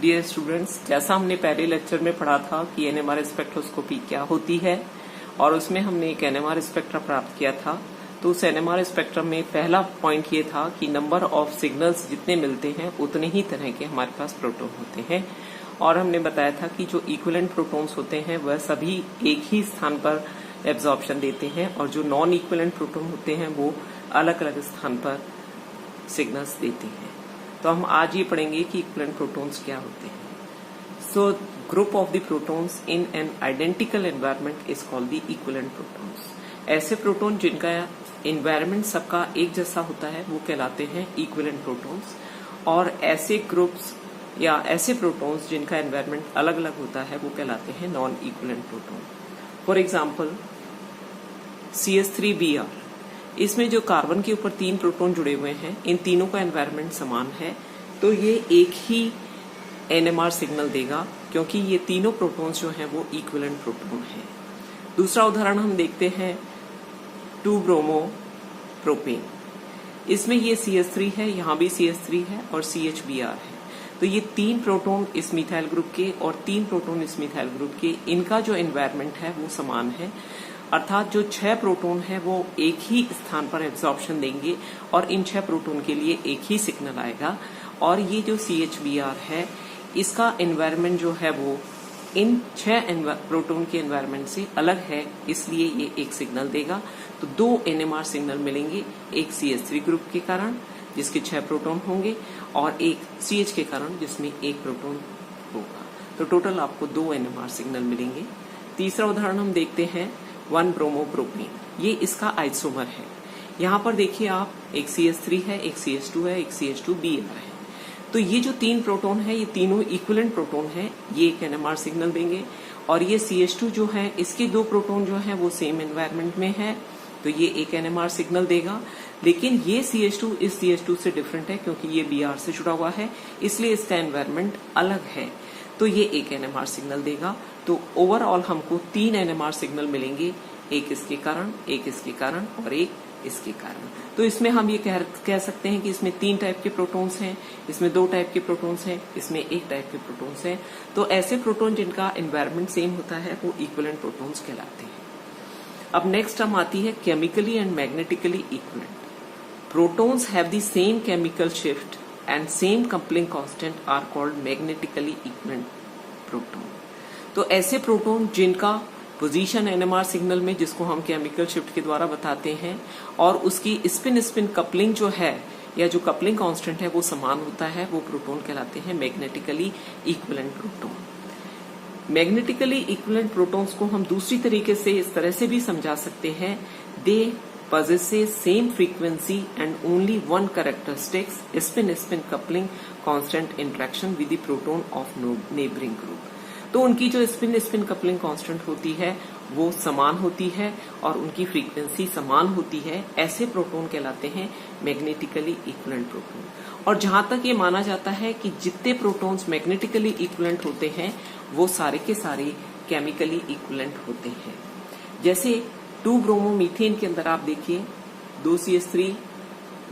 Dear students, जैसा हमने पहले लेक्चर में पढ़ा था कि एनएमआर स्पेक्ट्रोस्कोपी क्या होती है और उसमें हमने एक एनएमआर स्पेक्ट्रा प्राप्त किया था। तो उस एनएमआर स्पेक्ट्रम में पहला पॉइंट ये था कि नंबर ऑफ सिग्नल्स जितने मिलते हैं उतने ही तरह के हमारे पास प्रोटॉन होते हैं। और हमने बताया था कि जो इक्विवेलेंट प्रोटॉन्स होते हैं वह सभी एक ही स्थान पर एब्जॉर्प्शन देते हैं और जो नॉन इक्विवेलेंट प्रोटॉन होते हैं वो अलग अलग स्थान पर सिग्नल्स देते हैं। तो हम आज ये पढ़ेंगे कि इक्विवेलेंट प्रोटॉन्स क्या होते हैं। So group of the protons in an identical environment is called the equivalent protons. ऐसे प्रोटॉन जिनका एनवायरनमेंट सबका एक जैसा होता है वो कहलाते हैं इक्विवेलेंट प्रोटॉन्स, और ऐसे ग्रुप्स या ऐसे प्रोटॉन्स जिनका एनवायरनमेंट अलग अलग होता है वो कहलाते हैं non equivalent proton. For example CH3Br, इसमें जो कार्बन के ऊपर 3 प्रोटॉन जुड़े हुए हैं, इन तीनों का एनवायरनमेंट समान है, तो ये एक ही एनएमआर सिग्नल देगा क्योंकि ये तीनों प्रोटॉन्स जो हैं वो इक्विवेलेंट प्रोटॉन हैं। दूसरा उदाहरण हम देखते हैं 2-ब्रोमो-प्रोपेन। इसमें ये CH3 है, यहाँ भी CH3 है और CHBr है। तो ये 3 प्रोटॉन इस मिथाइल ग्रुप के और 3 प्रोटॉन इस मिथाइल ग्रुप के, इनका जो एनवायरनमेंट है वो समान है, अर्थात जो 6 प्रोटॉन है वो एक ही स्थान पर एब्जॉर्प्शन देंगे और इन 6 प्रोटॉन के लिए एक ही सिग्नल आएगा। और ये जो CHBr है इसका एनवायरनमेंट जो है वो इन 6 प्रोटॉन के एनवायरनमेंट से अलग है, इसलिए ये एक सिग्नल देगा। तो 2 NMR सिग्नल मिलेंगे, एक CH3 ग्रुप के कारण जिसके 6 प्रोटॉन होंगे और एक CH के कारण जिसमें 1 प्रोटॉन होगा। तो टोटल आपको 2 NMR सिग्नल मिलेंगे। तीसरा उदाहरण हम देखते हैं 1-ब्रोमो-प्रोपेन। ये इसका आइसोमर है। यहाँ पर देखिए आप, एक CH3 है, एक CH2 है, एक CH2Br है। तो ये जो 3 प्रोटॉन है ये तीनों इक्विवेलेंट प्रोटॉन है, ये एक NMR सिग्नल देंगे। और ये CH2 जो है इसके 2 प्रोटॉन जो है वो सेम एनवायरनमेंट में है, तो ये एक NMR सिग्नल देगा। लेकिन ये CH2 इस CH2 से डिफरेंट है क्योंकि ये Br से जुड़ा हुआ है, इसलिए इसका एनवायरनमेंट अलग है, तो ये एक NMR सिग्नल देगा। तो ओवरऑल हमको 3 NMR सिग्नल मिलेंगे, एक इसके कारण, एक इसके कारण और एक इसके कारण। तो इसमें हम ये कह सकते हैं कि इसमें 3 टाइप के प्रोटॉन्स हैं, इसमें 2 टाइप के प्रोटॉन्स हैं, इसमें 1 टाइप के प्रोटॉन्स हैं। तो ऐसे प्रोटॉन जिनका एनवायरनमेंट सेम होता है वो इक्विवेलेंट प्रोटॉन्स कहलाते हैं। अब नेक्स्ट टर्म आती है chemically and magnetically equivalent. Protons have the same chemical shift and same coupling constant are called magnetically equivalent proton. तो ऐसे प्रोटॉन जिनका पोजीशन NMR सिग्नल में, जिसको हम केमिकल शिफ्ट के द्वारा बताते हैं, और उसकी स्पिन कपलिंग जो है या जो कपलिंग कांस्टेंट है वो समान होता है, वो प्रोटॉन कहलाते हैं magnetically equivalent proton. Magnetically equivalent protons को हम दूसरी तरीके से इस तरह से भी समझा सकते हैं, दे possesses same frequency and only one characteristics spin coupling constant interaction with the proton of neighboring group। तो उनकी जो स्पिन कपलिंग कांस्टेंट होती है वो समान होती है और उनकी फ्रीक्वेंसी समान होती है। ऐसे प्रोटॉन कहलाते हैं मैग्नेटिकली इक्विवेलेंट प्रोटॉन। और जहां तक ये माना जाता है कि जितने प्रोटॉन्स मैग्नेटिकली इक्विवेलेंट होते हैं वो सारे के सारे केमिकली इक्विवेलेंट होते हैं। जैसे 2-ब्रोमो-मीथेन के अंदर आप देखिए 2 CH3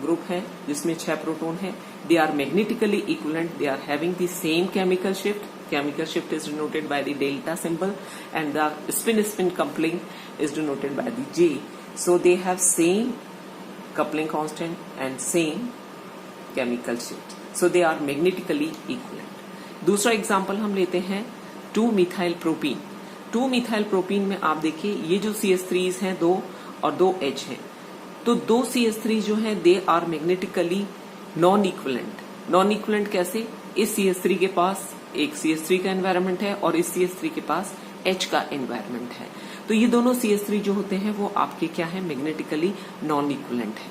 ग्रुप है जिसमें 6 प्रोटॉन है। They are magnetically equivalent, they are having the same chemical shift. Chemical shift is denoted by the delta symbol and the spin coupling is denoted by the J. So they have same coupling constant and same chemical shift. So they are magnetically equivalent. दूसरा example हम लेते हैं 2-मिथाइल-प्रोपीन। 2-मिथाइल-प्रोपीन में आप देखिए ये जो CH3s हैं 2 और 2 H हैं, तो 2 CH3 जो हैं they are magnetically non equivalent. Non equivalent कैसे? इस CH3 के पास एक CH3 का एनवायरनमेंट है और इस CH3 के पास H का एनवायरनमेंट है, तो ये दोनों CH3 जो होते हैं वो आपके क्या है, मैग्नेटिकली नॉन इक्विवेलेंट है।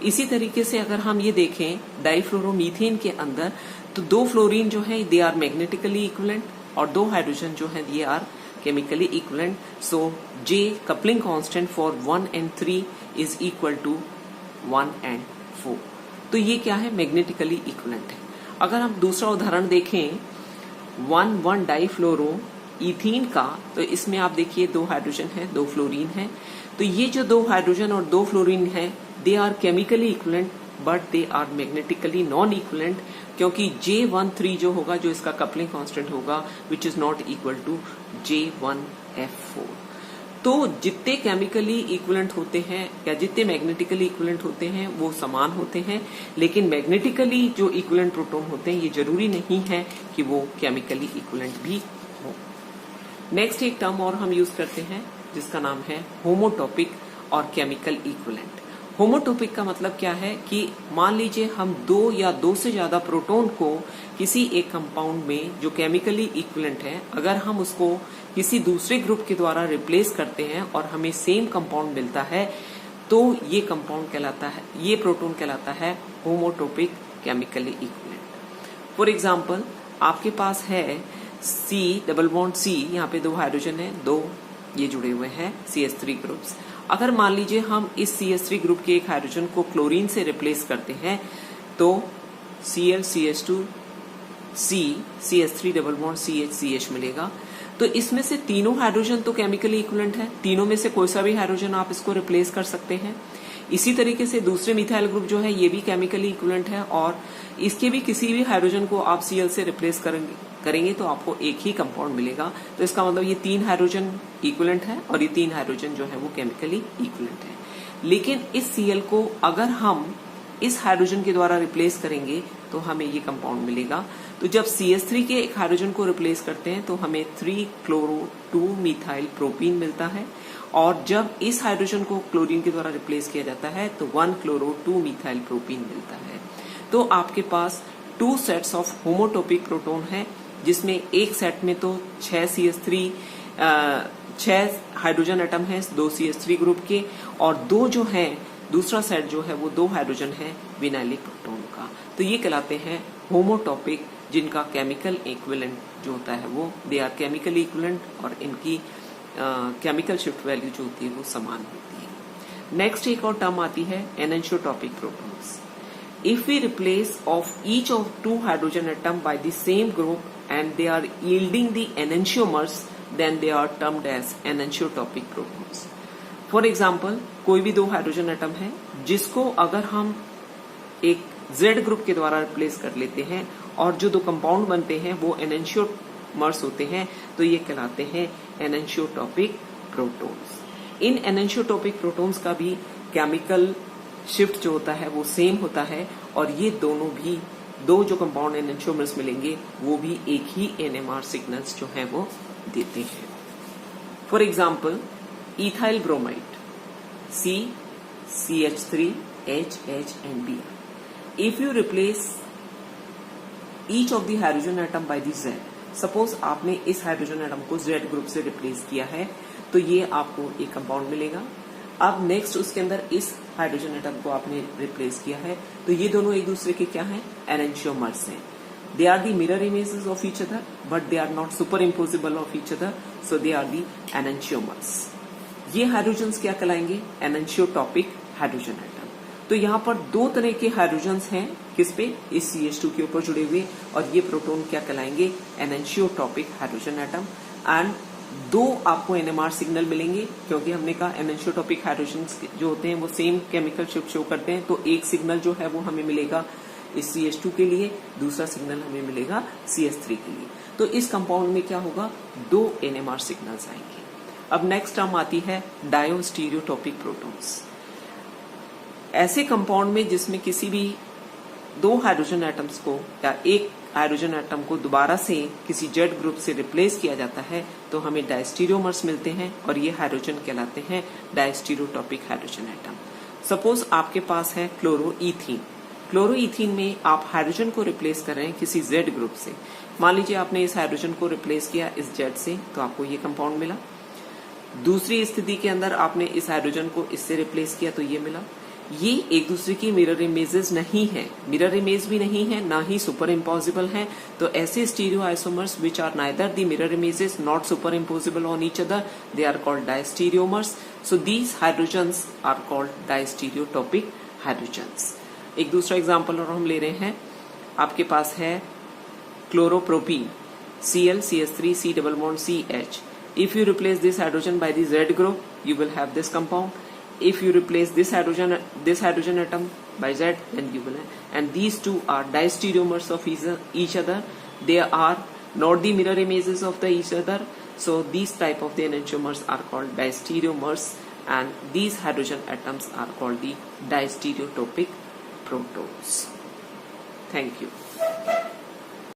इसी तरीके से अगर हम ये देखें डाइफ्लोरोमीथेन के अंदर, तो 2 फ्लोरीन जो है दे आर मैग्नेटिकली इक्विवेलेंट और 2 हाइड्रोजन जो है ये are chemically equivalent. So J coupling constant for 1 and 3 is equal to 1 and 4। तो ये क्या है, मैग्नेटिकली इक्विवेलेंट है। अगर हम दूसरा उदाहरण देखें 1,1-डाइफ्लोरो इथीन का, तो इसमें आप देखिए 2 हाइड्रोजन है, 2 फ्लोरीन है। तो ये जो 2 हाइड्रोजन और 2 फ्लोरीन है they are chemically equivalent but they are magnetically non equivalent, क्योंकि J13 जो होगा, जो इसका कपलिंग कांस्टेंट होगा, which is not equal to J1F4। तो जितने केमिकली इक्विवेलेंट होते हैं या जितने मैग्नेटिकली इक्विवेलेंट होते हैं वो समान होते हैं, लेकिन मैग्नेटिकली जो इक्विवेलेंट प्रोटॉन होते हैं ये जरूरी नहीं है कि वो केमिकली इक्विवेलेंट भी हो। नेक्स्ट एक टर्म और हम यूज करते हैं जिसका नाम है होमोटॉपिक और केमिकल इक्विवेलेंट। होमोटॉपिक का मतलब क्या है कि मान लीजिए हम दो या दो से ज्यादा प्रोटॉन को किसी एक कंपाउंड में जो केमिकली इक्विवेलेंट है, अगर हम उसको किसी दूसरे ग्रुप के द्वारा रिप्लेस करते हैं और हमें सेम कंपाउंड मिलता है, तो ये कंपाउंड कहलाता है, ये प्रोटॉन कहलाता है होमोटॉपिक केमिकली इक्विवेलेंट। फॉर एग्जाम्पल, आपके पास है C डबल बॉन्ड C, यहाँ पे दो हाइड्रोजन है, दो ये जुड़े हुए हैं CH3 ग्रुप्स। अगर मान लीजिए हम इस CH3 ग्रुप के एक हाइड्रोजन को क्लोरीन से रिप्लेस करते हैं तो Cl CH2 C CH3 double bond CH CH मिलेगा। तो इसमें से तीनों हाइड्रोजन तो केमिकली इक्विवेलेंट है, तीनों में से कोई सा भी हाइड्रोजन आप इसको रिप्लेस कर सकते हैं। इसी तरीके से दूसरे मिथाइल ग्रुप जो है ये भी केमिकली इक्विवेलेंट है और इसके भी किसी भी हाइड्रोजन को आप Cl से रिप्लेस करेंगे तो आपको एक ही कंपाउंड मिलेगा। तो इसका मतलब ये तीन हाइड्रोजन इक्विवेलेंट है और ये तीन हाइड्रोजन जो है वो केमिकली इक्विवेलेंट है। लेकिन इस Cl को अगर हम इस हाइड्रोजन के द्वारा रिप्लेस करेंगे तो हमें ये कंपाउंड मिलेगा। तो जब CH3 के एक हाइड्रोजन को रिप्लेस करते हैं तो हमें 3-chloro-2 मिथाइल प्रोपीन मिलता है, और जब इस हाइड्रोजन को क्लोरीन के द्वारा रिप्लेस किया जाता है तो 1-chloro-2 मिथाइल प्रोपीन मिलता है। तो आपके पास 2 सेट्स ऑफ होमोटॉपिक प्रोटॉन है, जिसमें एक सेट में तो 6 हाइड्रोजन एटम है 2 CH3 ग्रुप के, और दो जो है दूसरा सेट जो है वो 2 हाइड्रोजन है विनाइलिक प्रोटॉन का। तो ये कहलाते हैं होमोटॉपिक, जिनका केमिकल इक्विवेलेंट जो होता है वो दे आर केमिकली इक्विवेलेंट और इनकी केमिकल शिफ्ट वैल्यू जो होती है वो समान होती है। नेक्स्ट एक और टर्म आती है enantiotopic protons. If we replace of each of 2 hydrogen atom by the same group and they are yielding the enantiomers, then they are termed as enantiotopic protons. For example, कोई भी 2 hydrogen atom है जिसको अगर हम एक Z group के द्वारा replace कर लेते हैं और जो 2 कंपाउंड बनते हैं वो एनेंशियोमर्स होते हैं, तो ये कहलाते हैं एनेंशियोटॉपिक प्रोटॉन्स। इन एनेंशियोटॉपिक प्रोटॉन्स का भी केमिकल शिफ्ट जो होता है वो सेम होता है, और ये दोनों भी 2 जो कंपाउंड एनेंशियोमर्स मिलेंगे वो भी एक ही NMR सिग्नल्स जो है वो देते हैं। For example, ethyl bromide C CH3 H H and Br. If you replace each of the hydrogen atom by the Z, suppose आपने इस हाइड्रोजन एटम को Z ग्रुप से रिप्लेस किया है तो ये आपको एक कंपाउंड मिलेगा। अब नेक्स्ट उसके अंदर इस हाइड्रोजन एटम को आपने रिप्लेस किया है तो ये दोनों एक दूसरे के क्या हैं, एनेंशियोमर्स हैं। They are the mirror images of each other but they are not superimposable of each other, so they are the enantiomers. ये हाइड्रोजन्स क्या कहलाएंगे, एनेंशियोटॉपिक हाइड्रोजन एटम। तो यहाँ पर 2 तरह के हाइड्रोजन्स हैं, किस पे, इस CH2 के ऊपर जुड़े हुए, और ये प्रोटॉन क्या कहलाएंगे, एनेंशियोटॉपिक हाइड्रोजन एटम। एंड 2 आपको NMR सिग्नल मिलेंगे, क्योंकि हमने कहा एनेंशियोटॉपिक हाइड्रोजन्स जो होते हैं वो सेम केमिकल शिफ्ट शो करते हैं। तो एक सिग्नल जो है वो हमें मिलेगा इस CH2 के लिए, दूसरा सिग्नल हमें मिलेगा CH3 के लिए। तो इस कंपाउंड में क्या होगा, 2 NMR सिग्नल्स आएंगे। अब नेक्स्ट टर्म आती है डायोस्टीरियोटॉपिक प्रोटॉन्स। ऐसे कंपाउंड में जिसमें किसी भी 2 हाइड्रोजन एटम्स को या एक हाइड्रोजन एटम को दोबारा से किसी Z ग्रुप से रिप्लेस किया जाता है तो हमें डायस्टीरियोमर्स मिलते हैं, और ये हाइड्रोजन कहलाते हैं डायस्टीरियोटॉपिक हाइड्रोजन एटम। सपोज आपके पास है क्लोरोईथीन। क्लोरोईथीन में आप हाइड्रोजन को रिप्लेस कर रहे हैं किसी Z ग्रुप से। मान लीजिए आपने इस हाइड्रोजन को रिप्लेस किया इस Z से, तो आपको ये कंपाउंड मिला। दूसरी स्थिति के अंदर आपने इस हाइड्रोजन को इससे रिप्लेस किया तो ये मिला। ये एक दूसरे की मिरर इमेजेस नहीं है, मिरर इमेज भी नहीं है, ना ही सुपर इम्पोजिबल है। तो ऐसे stereoisomers which are neither the mirror images not superimposable on each other, they are called diastereomers. So these hydrogens are called diastereotopic hydrogens. एक दूसरा एग्जाम्पल और हम ले रहे हैं, आपके पास है क्लोरोप्रोपीन Cl CH3 C double bond CH. If you replace this hydrogen by the Z group, you will have this compound. If you replace this hydrogen atom by Z, then you will, and these two are diastereomers of each other. They are not the mirror images of the each other. So these type of the enantiomers are called diastereomers, and these hydrogen atoms are called the diastereotopic protons. Thank you.